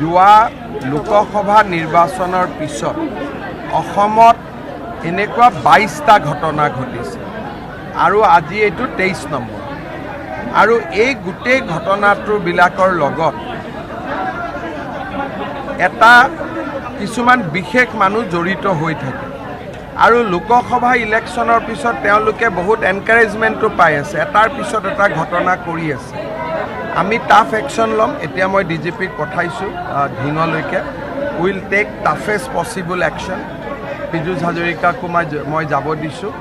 যোৱা লোকসভা নিৰ্বাচনৰ পিছত অসমত এনেকুৱা 22টা ঘটনা ঘটিছে আৰু আজি এইটো 23 নম্বৰ আৰু এই গোটেই ঘটনাটোবিলাকৰ লগত এটা কিছুমান বিশেষ মানুহ জড়িত হৈ থাকে আৰু লোকসভা ইলেকশ্যনৰ পিছত তেওঁলোকে বহুত এনকাৰেজমেণ্টো পাই আছে, এটাৰ পিছত এটা ঘটনা কৰি আছে। আমি টাফ একশ্যন ল'ম। এতিয়া মই DGPক পঠাইছোঁ ধিঙলৈকে। Will take toughest possible action. Piyush হাজৰিকাকো মই যাব দিছোঁ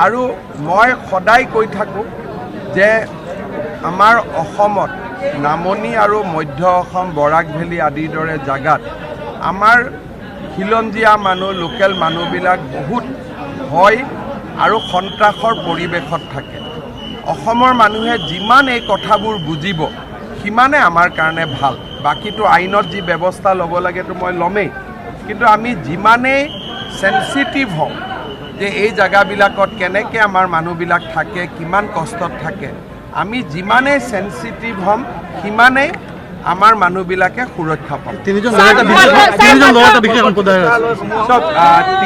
আৰু মই সদায় কৈ থাকোঁ যে আমাৰ অসমত নামনি আৰু মধ্য অসম বৰাক ভেলী আদিৰ দৰে জাগাত আমাৰ খিলঞ্জীয়া মানুহ লোকেল মানুহবিলাক বহুত ভয় আৰু সন্ত্ৰাসৰ পৰিৱেশত থাকে। অসমৰ মানুহে যিমান এই কথাবোৰ বুজিব সিমানে আমাৰ কাৰণে ভাল। বাকীটো আইনত যি ব্যৱস্থা ল'ব লাগেতো মই ল'মেই, কিন্তু আমি যিমানেই চেনচিটিভ হওঁ যে এই জেগাবিলাকত কেনেকৈ আমাৰ মানুহবিলাক থাকে, কিমান কষ্টত থাকে, আমি যিমানেই চেনচিটিভ হ'ম সিমানেই আমাৰ মানুহবিলাকে সুৰক্ষা পাব।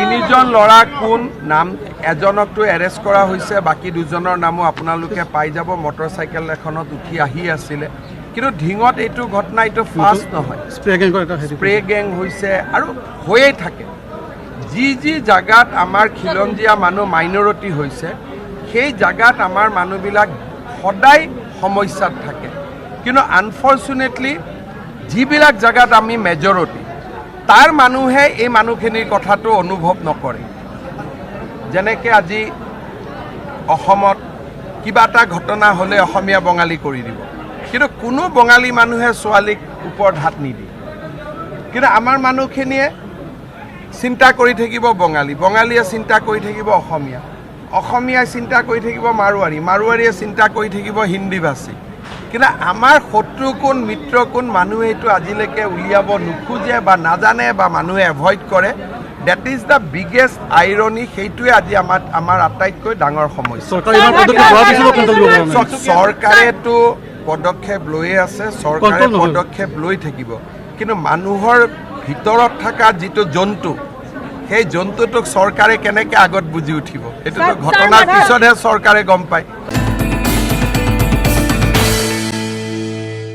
তিনিজন ল'ৰা কোন নাম, এজনকতো এৰেষ্ট কৰা হৈছে, বাকী দুজনৰ নামো আপোনালোকে পাই যাব। মটৰচাইকেল এখনত উঠি আহি আছিলে। কিন্তু ধিঙত এইটো ঘটনা এইটো ফাৰ্ষ্ট নহয়, স্প্ৰে গেং হৈছে আৰু হৈয়ে থাকে। যি জাগাত আমাৰ খিলঞ্জীয়া মানুহ মাইনৰিটি হৈছে সেই জাগাত আমাৰ মানুহবিলাক সদায় সমস্যাত থাকে। কিন্তু আনফৰ্চুনেটলি যিবিলাক জাগাত আমি মেজৰিটি তাৰ মানুহে এই মানুহখিনিৰ কথাটো অনুভৱ নকৰে। যেনেকৈ আজি অসমত কিবা এটা ঘটনা হ'লে অসমীয়া বঙালী কৰি দিব, কিন্তু কোনো বঙালী মানুহে ছোৱালীক ওপৰত হাত নিদিয়ে। কিন্তু আমাৰ মানুহখিনিয়ে চিন্তা কৰি থাকিব বঙালী, বঙালীয়ে চিন্তা কৰি থাকিব অসমীয়া, অসমীয়াই চিন্তা কৰি থাকিব মাৰোৱাৰী, মাৰোৱাৰীয়ে চিন্তা কৰি থাকিব হিন্দীভাষী। কিন্তু আমাৰ শত্ৰু কোন মিত্ৰ কোন মানুহে এইটো আজিলৈকে উলিয়াব নোখোজে বা নাজানে বা মানুহে এভইড কৰে। That is the biggest irony. সেইটোৱে আজি আমাৰ আটাইতকৈ ডাঙৰ সমস্যা। চৰকাৰেতো পদক্ষেপ লৈয়ে আছে, চৰকাৰে পদক্ষেপ লৈ থাকিব, কিন্তু মানুহৰ ভিতৰত থকা যিটো জন্তু সেই জন্তুটোক চৰকাৰে কেনেকৈ আগত বুজি উঠিব, সেইটোতো ঘটনাৰ পিছতহে চৰকাৰে গম পায়।